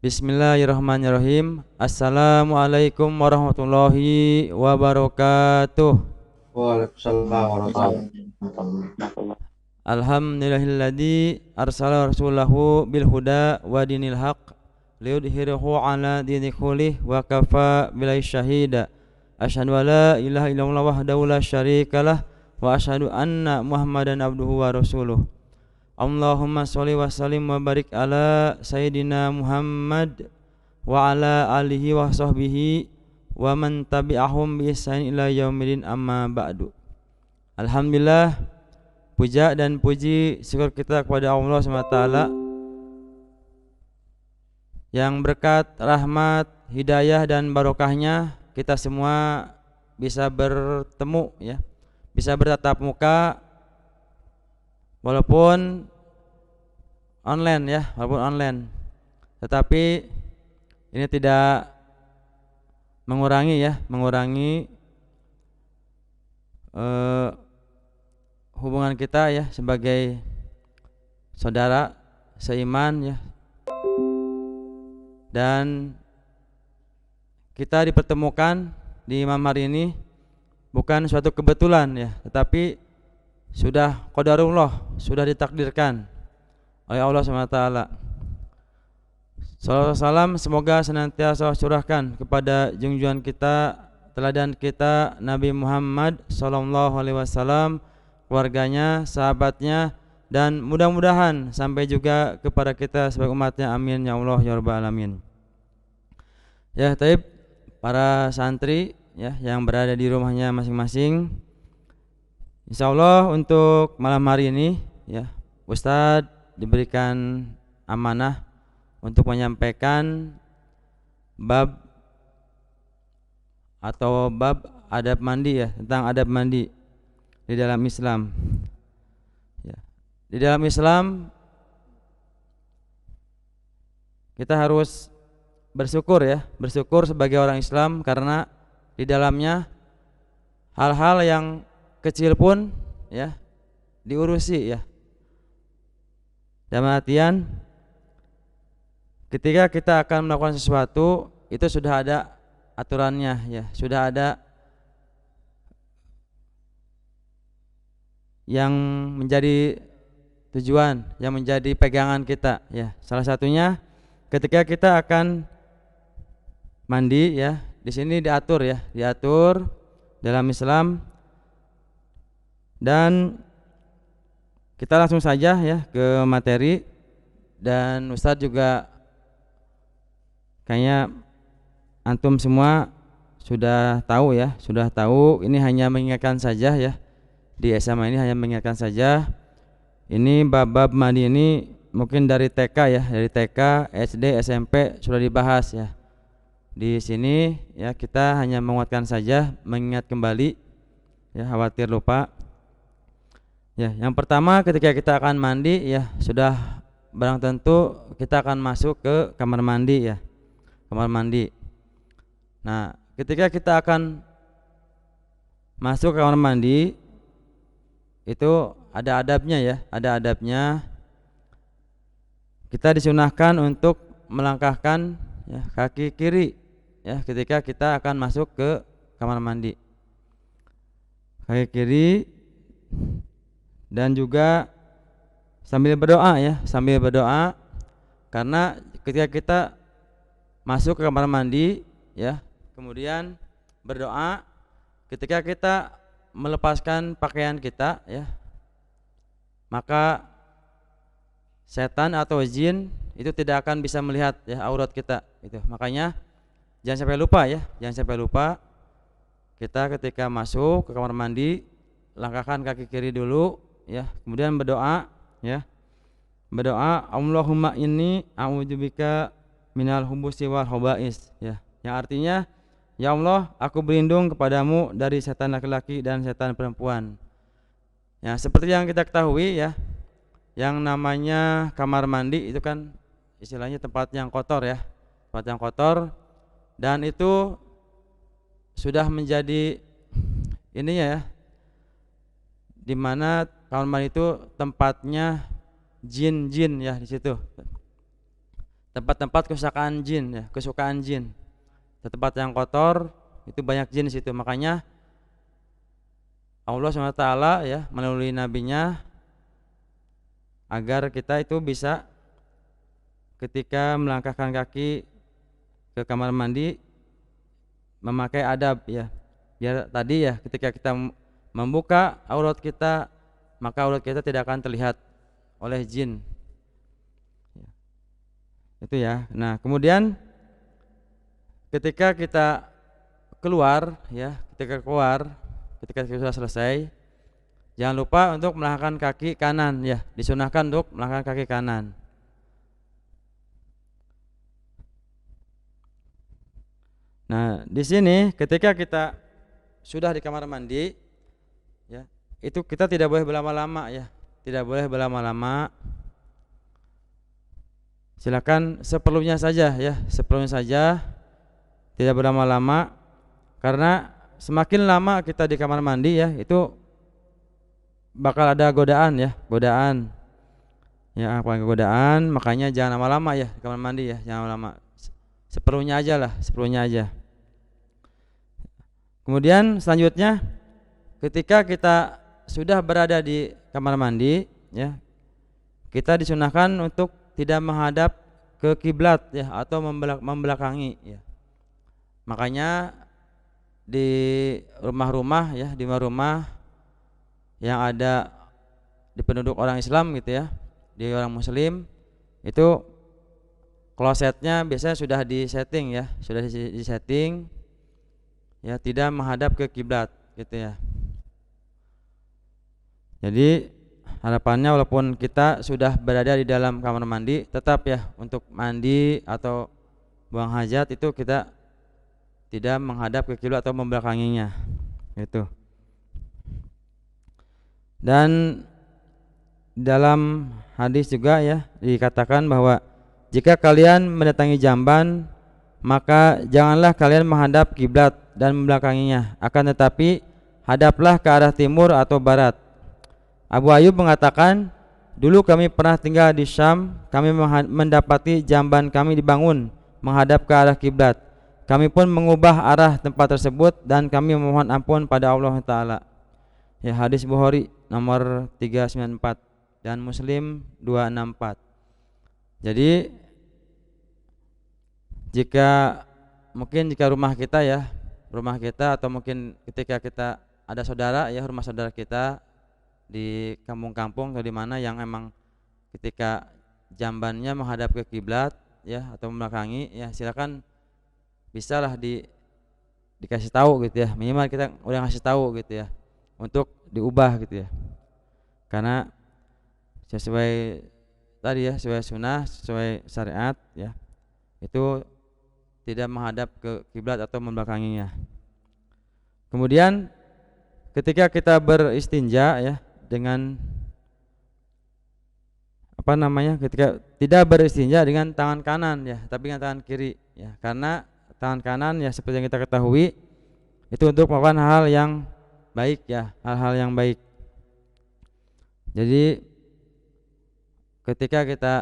Bismillahirrahmanirrahim. Assalamualaikum warahmatullahi wabarakatuh. Waalaikumsalam warahmatullahi Alhamdulillahilladzi arsala rasulahu bil huda wa dinil haq liyudhhirahu ala dini kullih wa kafa billahi syahida. Asyhadu an la ilaha illallah wahdahu la syarikalah wa asyhadu anna Muhammadan abduhu wa rasuluh. Allahumma sholli wa sallim wa barik ala sayyidina Muhammad wa ala alihi wa sahbihi wa man tabi'ahum bi ihsan ila yaumil amma ba'du. Alhamdulillah, puja dan puji syukur kita kepada Allah SWT yang berkat rahmat, hidayah dan barokahnya kita semua bisa bertemu ya, bisa bertatap muka walaupun online ya, walaupun online. Tetapi ini tidak mengurangi hubungan kita ya sebagai saudara seiman ya. Dan kita dipertemukan di malam hari ini bukan suatu kebetulan ya, tetapi sudah qadarullah, sudah ditakdirkan oleh Allah SWT. Salawat salam semoga senantiasa curahkan kepada junjungan kita, teladan kita Nabi Muhammad sallallahu alaihi wasallam, keluarganya, sahabatnya, dan mudah-mudahan sampai juga kepada kita sebagai umatnya. Amin ya Allah ya rabbal alamin. Ya, taib para santri ya yang berada di rumahnya masing-masing. Insyaallah untuk malam hari ini ya, Ustadz diberikan amanah untuk menyampaikan bab adab mandi ya, tentang adab mandi di dalam Islam. Ya. Di dalam Islam kita harus bersyukur ya, bersyukur sebagai orang Islam karena di dalamnya hal-hal yang kecil pun ya diurusi ya. Dalam artian ketika kita akan melakukan sesuatu itu sudah ada aturannya ya, sudah ada yang menjadi tujuan, yang menjadi pegangan kita ya. Salah satunya ketika kita akan mandi ya, di sini diatur ya, diatur dalam Islam. Dan kita langsung saja ya ke materi, dan Ustadz juga kayaknya antum semua sudah tahu ya, sudah tahu. Ini hanya mengingatkan saja ya, di SMA ini hanya mengingatkan saja. Ini bab-bab mandi ini mungkin dari TK ya, dari TK, SD, SMP sudah dibahas ya. Di sini ya kita hanya menguatkan saja, mengingat kembali ya, khawatir lupa. Ya, yang pertama ketika kita akan mandi ya, sudah barang tentu kita akan masuk ke kamar mandi ya, kamar mandi. Nah, ketika kita akan masuk ke kamar mandi itu ada adabnya ya, ada adabnya. Kita disunahkan untuk melangkahkan ya, kaki kiri ya ketika kita akan masuk ke kamar mandi. Kaki kiri, dan juga sambil berdoa ya, sambil berdoa, karena ketika kita masuk ke kamar mandi ya, kemudian berdoa, ketika kita melepaskan pakaian kita ya, maka setan atau jin itu tidak akan bisa melihat ya aurat kita itu. Makanya jangan sampai lupa ya, jangan sampai lupa kita ketika masuk ke kamar mandi langkahkan kaki kiri dulu ya, kemudian berdoa ya. Berdoa Allahumma inni a'udzubika minal hubusi wal khaba'is ya. Yang artinya ya Allah, aku berlindung kepadamu dari setan laki-laki dan setan perempuan. Ya, seperti yang kita ketahui ya, yang namanya kamar mandi itu kan istilahnya tempat yang kotor ya, tempat yang kotor, dan itu sudah menjadi ininya ya, dimana kamar mandi itu tempatnya jin-jin ya di situ. tempat-tempat kesukaan jin. Tempat yang kotor itu banyak jin di situ. Makanya Allah SWT ya melalui nabinya agar kita itu bisa ketika melangkahkan kaki ke kamar mandi memakai adab ya. Biar tadi ya ketika kita membuka aurat kita, maka aurat kita tidak akan terlihat oleh jin. Itu ya. Nah, kemudian ketika kita keluar ya, ketika kita sudah selesai, jangan lupa untuk melangkahkan kaki kanan ya, disunahkan untuk melangkahkan kaki kanan. Nah, di sini ketika kita sudah di kamar mandi ya, itu kita tidak boleh berlama-lama ya. Tidak boleh berlama-lama. Silakan seperlunya saja ya, seperlunya saja. Tidak berlama-lama karena semakin lama kita di kamar mandi ya, itu bakal ada godaan ya, godaan. Ya, apa godaan, makanya jangan lama-lama ya di kamar mandi ya, jangan lama. Seperlunya aja lah, seperlunya aja. Kemudian selanjutnya ketika kita sudah berada di kamar mandi ya, kita disunahkan untuk tidak menghadap ke kiblat ya atau membelakangi ya. Makanya di rumah-rumah ya, di rumah yang ada di penduduk orang Islam gitu ya, di orang Muslim itu klosetnya biasanya sudah disetting ya, sudah disetting ya, tidak menghadap ke kiblat gitu ya. Jadi harapannya walaupun kita sudah berada di dalam kamar mandi, tetap ya untuk mandi atau buang hajat itu kita tidak menghadap ke kiblat atau membelakanginya gitu. Dan dalam hadis juga ya dikatakan bahwa jika kalian mendatangi jamban, maka janganlah kalian menghadap kiblat dan membelakanginya, akan tetapi hadaplah ke arah timur atau barat. Abu Ayyub mengatakan, dulu kami pernah tinggal di Syam, kami mendapati jamban kami dibangun menghadap ke arah kiblat. Kami pun mengubah arah tempat tersebut dan kami memohon ampun pada Allah Ta'ala. Ya, hadis Bukhari nomor 394 dan Muslim 264. Jadi jika rumah kita ya, rumah kita atau mungkin ketika kita ada saudara ya, rumah saudara kita di kampung-kampung atau di mana yang emang ketika jambannya menghadap ke kiblat ya atau membelakangi ya, silakan bisalah dikasih tahu gitu ya, minimal kita udah ngasih tahu gitu ya untuk diubah gitu ya, karena sesuai tadi ya, sesuai sunnah, sesuai syariat ya, itu tidak menghadap ke kiblat atau membelakanginya. Kemudian ketika kita beristinja ya dengan ketika tidak beristinja dengan tangan kanan ya, tapi dengan tangan kiri ya, karena tangan kanan ya seperti yang kita ketahui itu untuk melakukan hal yang baik ya, hal-hal yang baik. Jadi ketika kita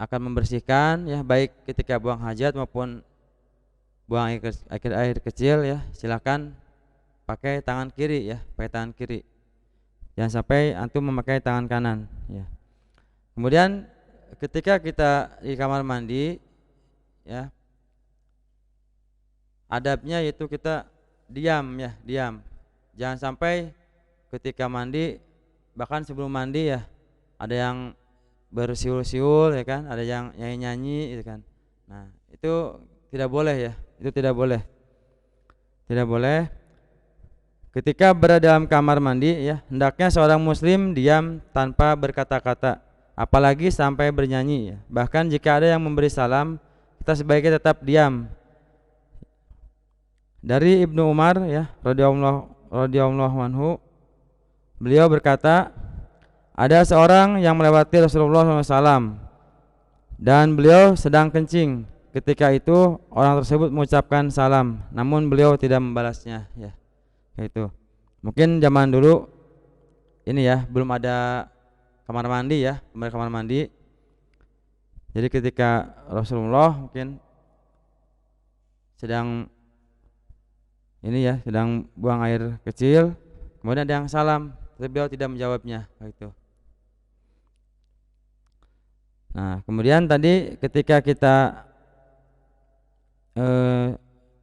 akan membersihkan ya, baik ketika buang hajat maupun buang air kecil ya, silakan pakai tangan kiri ya, pakai tangan kiri. Jangan sampai antum memakai tangan kanan ya. Kemudian ketika kita di kamar mandi ya, adabnya yaitu kita diam ya, diam. Jangan sampai ketika mandi, bahkan sebelum mandi ya, ada yang bersiul-siul ya kan, ada yang nyanyi-nyanyi gitu kan. Nah, itu tidak boleh ya, itu tidak boleh. Tidak boleh. Ketika berada dalam kamar mandi ya, hendaknya seorang muslim diam tanpa berkata-kata, apalagi sampai bernyanyi ya. Bahkan jika ada yang memberi salam, kita sebaiknya tetap diam. Dari Ibnu Umar ya radhiyallahu anhu, beliau berkata, ada seorang yang melewati Rasulullah SAW dan beliau sedang kencing. Ketika itu orang tersebut mengucapkan salam, namun beliau tidak membalasnya ya. Itu mungkin zaman dulu ini ya, belum ada kamar mandi ya, kamar mandi. Jadi ketika Rasulullah mungkin sedang ini ya, sedang buang air kecil, kemudian ada yang salam, tapi beliau tidak menjawabnya, gitu. Nah, kemudian tadi ketika kita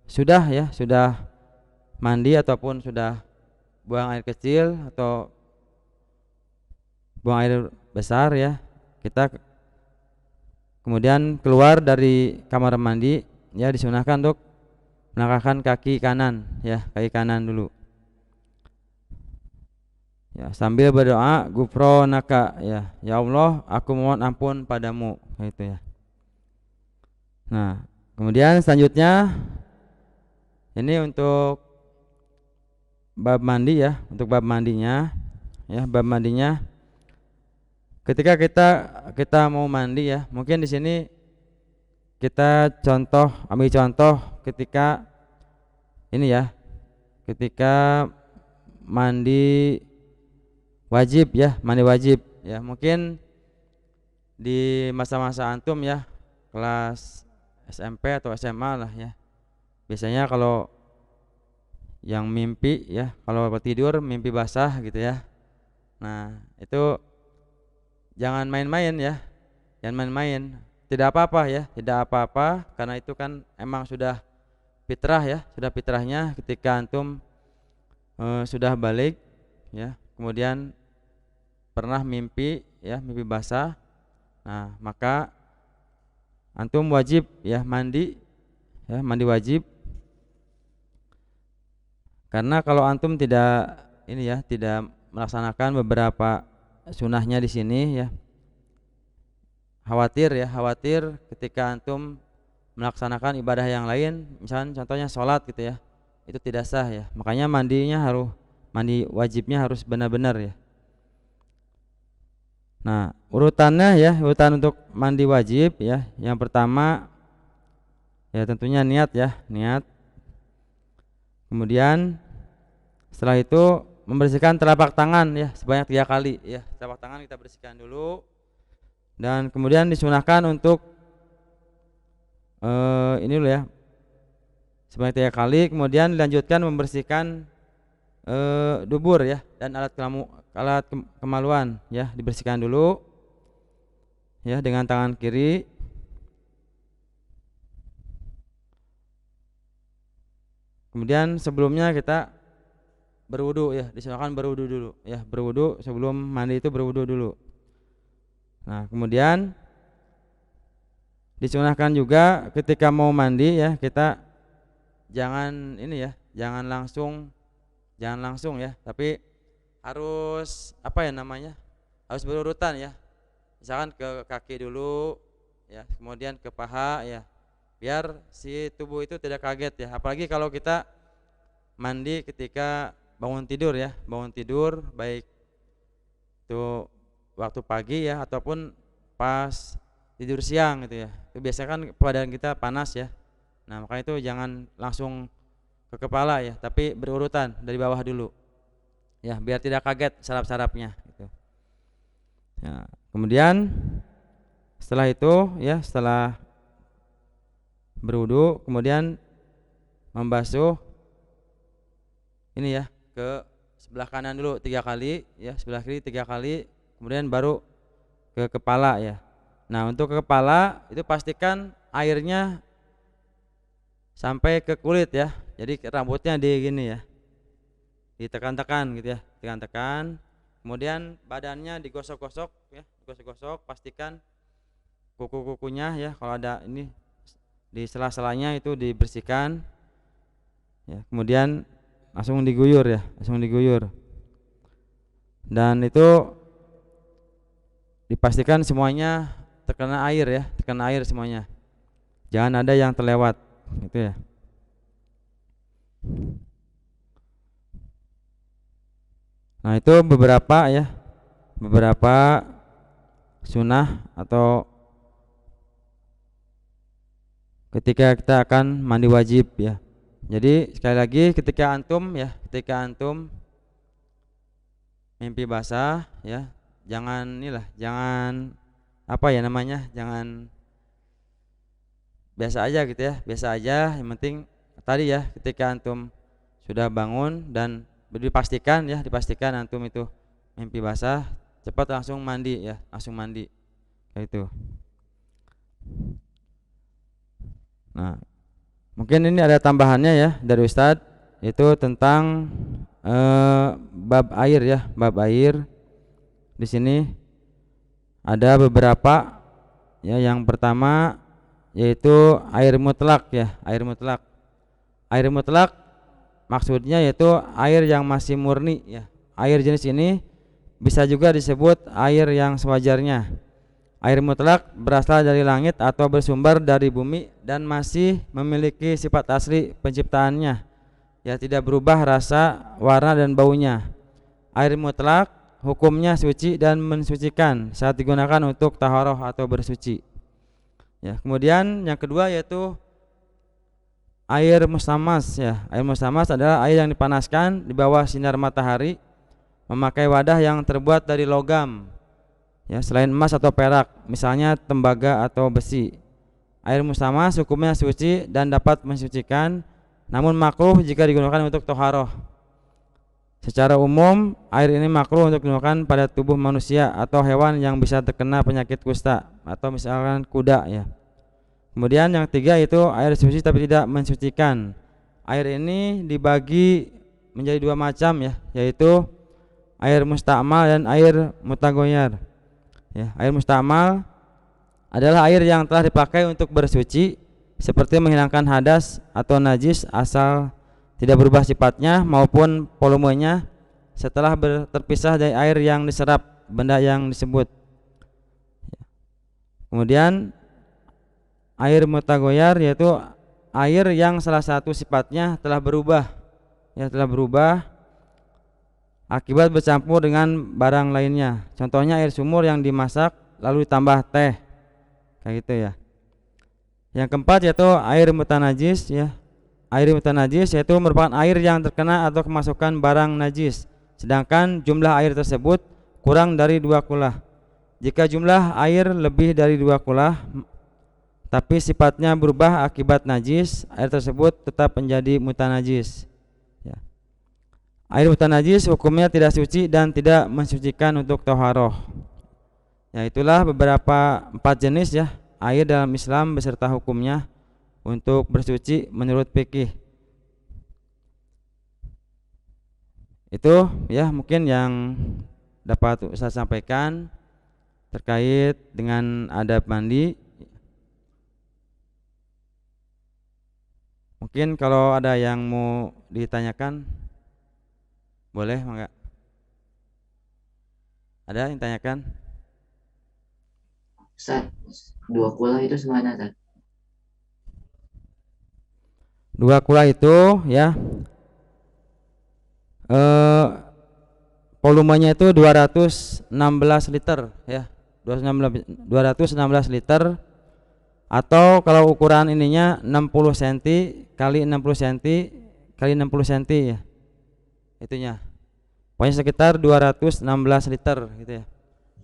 sudah mandi ataupun sudah buang air kecil atau buang air besar ya, kita kemudian keluar dari kamar mandi ya, disunahkan untuk melangkahkan kaki kanan ya, kaki kanan dulu ya, sambil berdoa gufronaka ya, ya Allah aku mohon ampun padamu, gitu ya. Nah, kemudian selanjutnya ini untuk bab mandi ya, untuk bab mandinya ya, bab mandinya ketika kita mau mandi ya, mungkin di sini kita ambil contoh ketika ini ya, ketika mandi wajib ya, mandi wajib ya, mungkin di masa-masa antum ya, kelas SMP atau SMA lah ya, biasanya kalau yang mimpi ya, kalau tidur mimpi basah gitu ya, nah itu jangan main-main ya, jangan main-main, tidak apa-apa ya, tidak apa-apa, karena itu kan emang sudah fitrah ya, sudah fitrahnya ketika antum sudah balik ya, kemudian pernah mimpi ya, mimpi basah, nah maka antum wajib ya mandi ya, mandi wajib, karena kalau antum tidak ini ya, tidak melaksanakan beberapa sunahnya di sini ya, khawatir ketika antum melaksanakan ibadah yang lain, misalnya contohnya sholat gitu ya, itu tidak sah ya, makanya mandi wajibnya harus benar-benar ya. Nah, urutannya ya, urutan untuk mandi wajib ya, yang pertama ya tentunya niat ya, niat. Kemudian setelah itu membersihkan telapak tangan ya, sebanyak 3 kali ya, telapak tangan kita bersihkan dulu, dan kemudian disunahkan untuk ini dulu ya, sebanyak 3 kali, kemudian dilanjutkan membersihkan dubur ya, dan alat kemaluan ya, dibersihkan dulu ya dengan tangan kiri. Kemudian sebelumnya kita berwudu ya, disunahkan berwudu dulu ya, berwudu sebelum mandi itu berwudu dulu. Nah, kemudian disunahkan juga ketika mau mandi ya, kita jangan ini ya, jangan langsung ya, tapi harus apa ya namanya, harus berurutan ya, misalkan ke kaki dulu ya, kemudian ke paha ya, biar si tubuh itu tidak kaget ya, apalagi kalau kita mandi ketika bangun tidur ya, bangun tidur baik itu waktu pagi ya ataupun pas tidur siang gitu ya, itu biasanya kan badan kita panas ya. Nah, maka itu jangan langsung ke kepala ya, tapi berurutan dari bawah dulu ya, biar tidak kaget saraf-sarafnya gitu ya. Kemudian setelah itu ya, setelah berwudu kemudian membasuh ini ya, ke sebelah kanan dulu 3 kali ya, sebelah kiri 3 kali, kemudian baru ke kepala ya. Nah, untuk ke kepala itu pastikan airnya sampai ke kulit ya, jadi rambutnya di gini ya, ditekan-tekan gitu ya, tekan-tekan, kemudian badannya digosok-gosok ya, digosok-gosok, pastikan kuku-kukunya ya, kalau ada ini di sela-selanya itu dibersihkan ya, kemudian langsung diguyur ya, langsung diguyur, dan itu dipastikan semuanya terkena air ya, terkena air semuanya, jangan ada yang terlewat gitu ya. Nah, itu beberapa ya, beberapa sunnah atau ketika kita akan mandi wajib ya. Jadi sekali lagi, ketika antum mimpi basah ya, jangan apa ya namanya, jangan biasa aja gitu ya, biasa aja. Yang penting tadi ya, ketika antum sudah bangun dan dipastikan antum itu mimpi basah, cepat langsung mandi ya, langsung mandi kayak itu. Nah, mungkin ini ada tambahannya ya dari Ustadz, itu tentang bab air ya, bab air. Di sini ada beberapa ya. Yang pertama yaitu air mutlak ya, air mutlak. Air mutlak maksudnya yaitu air yang masih murni ya. Air jenis ini bisa juga disebut air yang sewajarnya. Air mutlak berasal dari langit atau bersumber dari bumi dan masih memiliki sifat asli penciptaannya, ya, tidak berubah rasa, warna dan baunya. Air mutlak hukumnya suci dan mensucikan saat digunakan untuk taharah atau bersuci. Ya, kemudian yang kedua yaitu air mustamas ya. Air mustamas adalah air yang dipanaskan di bawah sinar matahari memakai wadah yang terbuat dari logam ya, selain emas atau perak, misalnya tembaga atau besi. Air mustamas hukumnya suci dan dapat mensucikan, namun makruh jika digunakan untuk toharoh. Secara umum air ini makruh untuk digunakan pada tubuh manusia atau hewan yang bisa terkena penyakit kusta atau misalkan kuda ya. Kemudian yang ketiga itu air suci tapi tidak mensucikan. Air ini dibagi menjadi dua macam ya, yaitu air mustakmal dan air mutagoyar. Ya, air mustakmal adalah air yang telah dipakai untuk bersuci, seperti menghilangkan hadas atau najis asal tidak berubah sifatnya maupun volumenya setelah terpisah dari air yang diserap benda yang disebut. Kemudian air mutagoyar yaitu air yang salah satu sifatnya telah berubah, ya, telah berubah akibat bercampur dengan barang lainnya. Contohnya air sumur yang dimasak lalu ditambah teh, kayak gitu ya. Yang keempat yaitu air mutanajis ya. Air mutanajis yaitu merupakan air yang terkena atau kemasukan barang najis, sedangkan jumlah air tersebut kurang dari 2 kulah. Jika jumlah air lebih dari 2 kulah tapi sifatnya berubah akibat najis, air tersebut tetap menjadi mutanajis. Air mutanajis hukumnya tidak suci dan tidak mensucikan untuk toharoh. Ya, itulah beberapa 4 jenis ya air dalam Islam beserta hukumnya untuk bersuci menurut fikih. Itu ya mungkin yang dapat saya sampaikan terkait dengan adab mandi. Mungkin kalau ada yang mau ditanyakan boleh, enggak? Ada yang tanyakan? Ustaz, 2 kulah itu semuanya, Ustaz? 2 kulah itu ya volumenya itu 216 liter ya. 216 liter, atau kalau ukuran ininya 60 cm kali 60 cm kali 60 cm ya. Itunya. Pokoknya sekitar 216 liter gitu ya.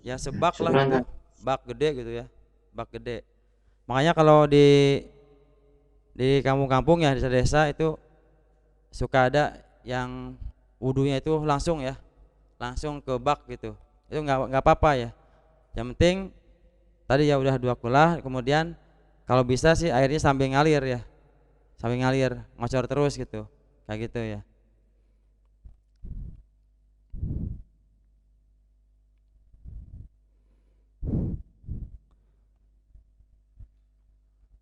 Ya sebak lah gitu. Bak gede gitu ya. Bak gede. Makanya kalau di kampung-kampung ya, desa-desa itu suka ada yang wudunya itu langsung ya. Langsung ke bak gitu. Itu enggak apa-apa ya. Yang penting tadi ya udah 2 kulah, kemudian kalau bisa sih airnya sambil ngalir ya. Sambil ngalir, ngocor terus gitu. Kayak gitu ya.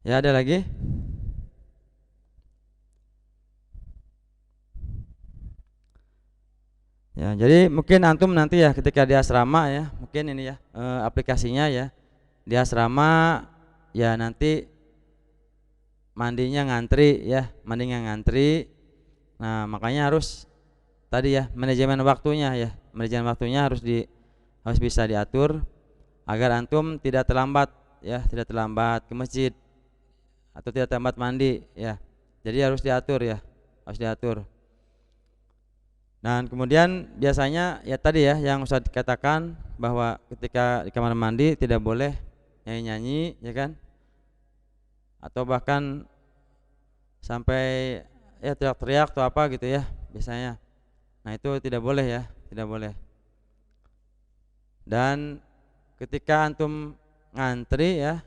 Ya, ada lagi? Ya, jadi mungkin antum nanti ya ketika di asrama ya, mungkin ini ya aplikasinya ya. Di asrama ya nanti mandinya ngantri ya, mandinya ngantri. Nah, makanya harus tadi ya manajemen waktunya ya. Manajemen waktunya harus bisa diatur agar antum tidak terlambat ya, tidak terlambat ke masjid atau tidak terlambat mandi ya. Jadi harus diatur ya, harus diatur. Dan kemudian biasanya ya tadi ya yang Ustaz katakan bahwa ketika di kamar mandi tidak boleh nyanyi-nyanyi ya kan. atau bahkan sampai ya teriak-teriak atau apa gitu ya biasanya. Nah, itu tidak boleh ya, tidak boleh. Dan ketika antum ngantri ya,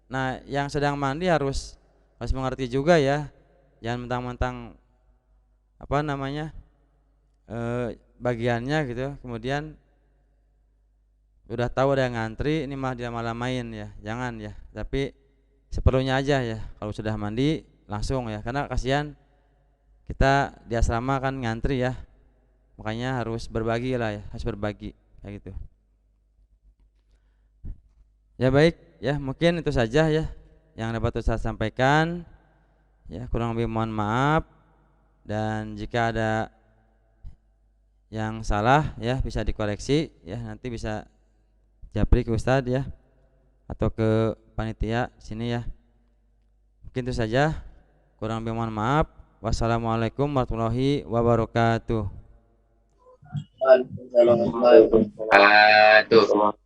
nah yang sedang mandi harus mengerti juga ya. Jangan mentang-mentang apa namanya? Bagiannya gitu. Kemudian udah tahu ada yang ngantri, ini malah dia malah main ya. Jangan ya. Tapi seperlunya aja ya. Kalau sudah mandi langsung ya, karena kasihan kita di asrama kan ngantri ya. Makanya harus berbagi lah ya, harus berbagi kayak gitu. Ya baik, ya mungkin itu saja ya yang dapat saya sampaikan. Ya, kurang lebih mohon maaf, dan jika ada yang salah ya bisa dikoreksi ya, nanti bisa japri ke Ustadz ya atau ke panitia sini ya. Mungkin itu saja. Kurang lebih mohon maaf. Wassalamualaikum warahmatullahi wabarakatuh. Waalaikumsalam warahmatullahi wabarakatuh.